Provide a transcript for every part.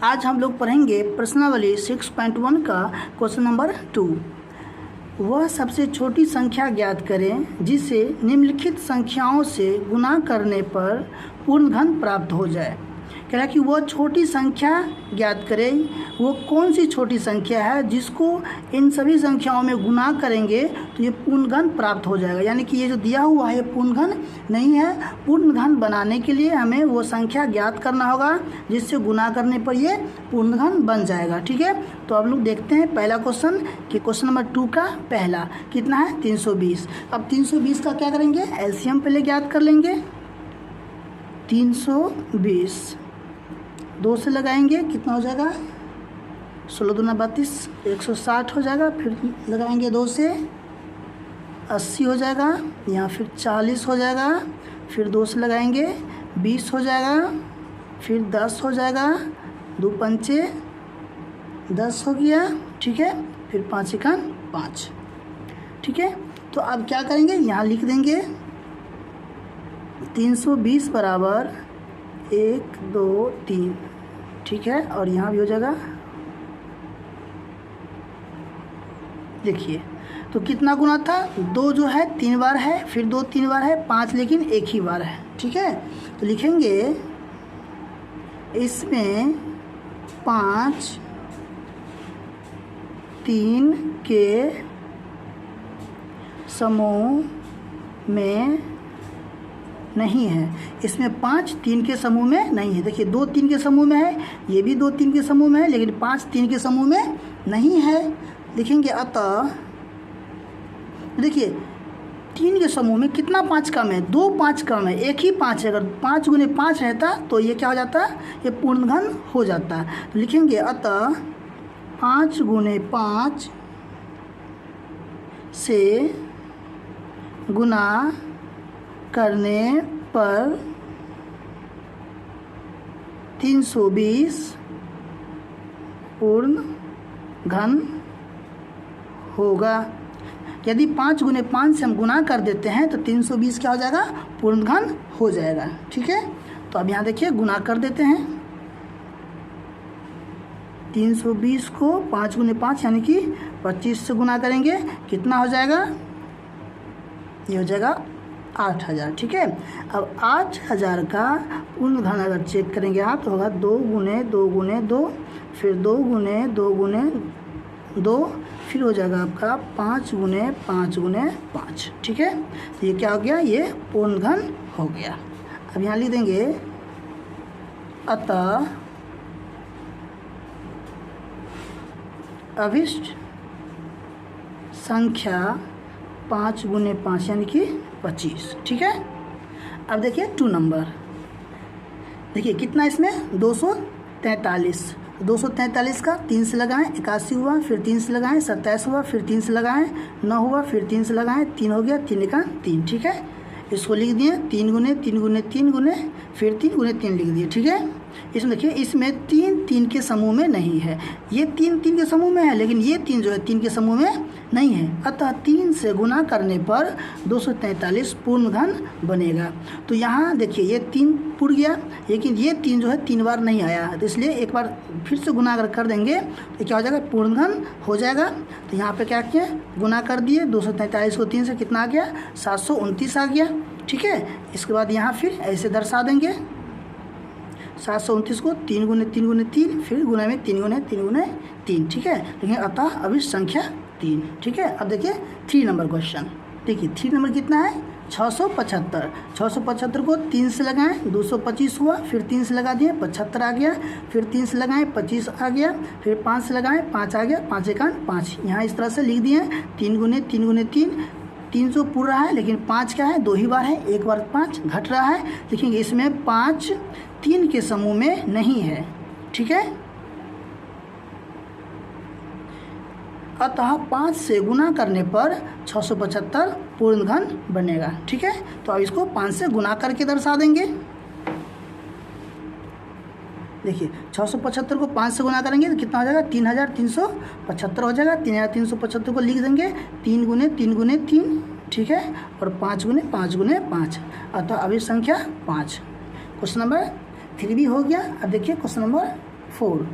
आज हम लोग पढ़ेंगे प्रश्नावली 6.1 का क्वेश्चन नंबर 2। वह सबसे छोटी संख्या ज्ञात करें जिसे निम्नलिखित संख्याओं से गुना करने पर पूर्ण घन प्राप्त हो जाए। कह रहा है कि वह छोटी संख्या ज्ञात करें, वो कौन सी छोटी संख्या है जिसको इन सभी संख्याओं में गुना करेंगे तो ये पूर्ण घन प्राप्त हो जाएगा। यानी कि ये जो दिया हुआ है ये पूर्ण घन नहीं है। पूर्ण घन बनाने के लिए हमें वो संख्या ज्ञात करना होगा जिससे गुना करने पर ये पूर्ण घन बन जाएगा। ठीक है, तो अब लोग देखते हैं पहला क्वेश्चन कि क्वेश्चन नंबर 2 का पहला कितना है 320। अब 320 का क्या करेंगे, एलसीएम पहले ज्ञात कर लेंगे। 320 2 से लगाएंगे कितना हो जाएगा, 16 दूना 32, 160 हो जाएगा। फिर लगाएंगे 2 से 80 हो जाएगा, यहाँ फिर 40 हो जाएगा। फिर 2 से लगाएंगे 20 हो जाएगा, फिर 10 हो जाएगा, 2 पंचे 10 हो गया। ठीक है, फिर 5 एकान 5। ठीक है, तो अब क्या करेंगे, यहाँ लिख देंगे 320 बराबर 1 2 3। ठीक है, और यहाँ भी हो जाएगा। देखिए तो कितना गुना था, 2 जो है 3 बार है, फिर 2 3 बार है, 5 लेकिन एक ही बार है। ठीक है, तो लिखेंगे इसमें 5 3 के समूह में नहीं है। इसमें 5 3 के समूह में नहीं है। देखिए 2 3 के समूह में है, ये भी 2 3 के समूह में है, लेकिन 5 3 के समूह में नहीं है। लिखेंगे अतः, देखिए 3 के समूह में कितना 5 कम है, 2 5 कम है, एक ही 5 है। अगर 5 गुने 5 रहता तो ये क्या हो जाता, ये पूर्ण घन हो जाता। तो लिखेंगे अतः 5 गुने 5 से गुना करने पर 320 पूर्ण घन होगा। यदि 5 गुने 5 से हम गुना कर देते हैं तो 320 क्या हो जाएगा, पूर्ण घन हो जाएगा। ठीक है, तो अब यहाँ देखिए गुना कर देते हैं। 320 को 5 गुने 5 यानी कि 25 से गुना करेंगे, कितना हो जाएगा, ये हो जाएगा 8000। ठीक है, अब 8000 का पूर्ण घन अगर चेक करेंगे आप तो होगा 2 गुने 2 गुने 2, फिर 2 गुने 2 गुने 2, फिर हो जाएगा आपका 5 गुने 5 गुने 5। ठीक है, तो ये क्या हो गया, ये पूर्ण घन हो गया। अब यहाँ लिख देंगे अतः अभिष्ट संख्या 5 गुने 5 यानी कि 25। ठीक है, अब देखिए 2 नंबर, देखिए कितना इसमें 243। 243 का 3 से लगाएं 81 हुआ, फिर 3 से लगाएं 27 हुआ, फिर 3 से लगाएं 9 हुआ, फिर 3 से लगाएं 3 हो गया, 3 का 3। ठीक है, इसको लिख दिए 3 गुने 3 गुने 3 गुने, फिर 3 गुने 3 लिख दिए। ठीक है, इसमें देखिए इसमें 3 3 के समूह में नहीं है, ये 3 3 के समूह में है, लेकिन ये 3 जो है 3 के समूह में नहीं है। अतः 3 से गुना करने पर 243 पूर्ण घन बनेगा। तो यहाँ देखिए ये 3 पुर गया, लेकिन ये 3 जो है 3 बार नहीं आया, तो इसलिए एक बार फिर से गुना अगर कर देंगे तो क्या हो जाएगा, पूर्ण घन हो जाएगा। तो यहाँ पे क्या किया, गुना कर दिए, 243 को 3 से कितना आ गया, 729 आ गया। ठीक है, इसके बाद यहाँ फिर ऐसे दर्शा देंगे 729 को 3 गुने 3 गुने 3, फिर गुना में 3 गुने 3 गुने 3। ठीक है, लेकिन अतः अभिष्ट संख्या 3। ठीक है, अब देखिए 3 नंबर क्वेश्चन। देखिए 3 नंबर कितना है, 675। 675 को 3 से लगाएं 225 हुआ, फिर 3 से लगा दिए 75 आ गया, फिर 3 से लगाएं 25 आ गया, फिर 5 से लगाएं 5 आ गया, 5 एकान 5। यहाँ इस तरह से लिख दिए 3 गुने 3 गुने 3। 300 पूरा है, लेकिन 5 क्या है, 2 ही बार है, एक बार 5 घट रहा है। देखेंगे इसमें 5 3 के समूह में नहीं है। ठीक है, अतः 5 से गुना करने पर 675 पूर्ण घन बनेगा। ठीक है, तो अब इसको 5 से गुना करके दर्शा देंगे। देखिए 675 को 5 से गुना करेंगे तो कितना हो जाएगा, 3375 हो जाएगा। 3375 को लिख देंगे 3 गुने 3 गुने 3। ठीक है, और 5 गुने 5 गुने 5, अतः अभिष्ट संख्या 5। क्वेश्चन नंबर 3 भी हो गया। अब देखिए क्वेश्चन नंबर 4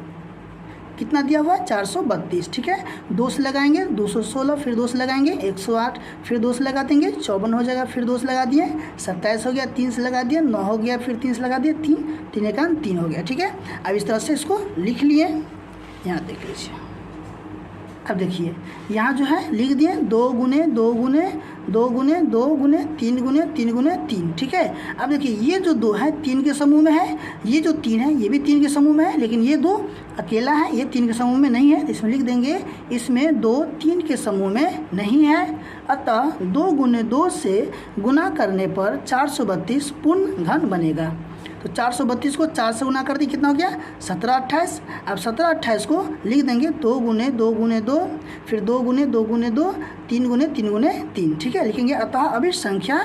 कितना दिया हुआ है 432, ठीक है। 2 से लगाएंगे 216, फिर 2 से लगाएंगे 108, फिर 2 से लगा देंगे 54 हो जाएगा, फिर 2 से लगा दिए 27 हो गया, 3 से लगा दिए 9 हो गया, फिर 3 से लगा दिए 3, 3 एकान 3 हो गया, ठीक है। अब इस तरह से इसको लिख लिए, यहाँ देख लीजिए। अब देखिए यहाँ जो है लिख दिए 2 गुने 2 गुने 2 गुने 2 गुने 3 गुने 3 गुने 3, ठीक है। अब देखिए ये जो 2 है 3 के समूह में है, ये जो 3 है ये भी 3 के समूह में है, लेकिन ये 2 अकेला है, ये 3 के समूह में नहीं है। इसमें लिख देंगे इसमें 2 3 के समूह में नहीं है, अतः 2 गुने 2 से गुना करने पर 432 पूर्ण घन बनेगा। तो 432 को 4 से गुना कर दी, कितना हो गया 17 28। अब 17 28 को लिख देंगे 2 गुने 2 गुने 2, फिर 2 गुने 2 गुने 2, 3 गुने 3 गुने 3, ठीक है। लिखेंगे अतः अभी संख्या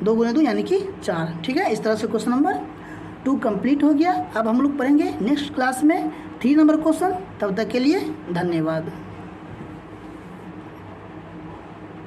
2 गुने 2 यानी कि 4, ठीक है। इस तरह से क्वेश्चन नंबर 2 कंप्लीट हो गया। अब हम लोग पढ़ेंगे नेक्स्ट क्लास में 3 नंबर क्वेश्चन। तब तक के लिए धन्यवाद।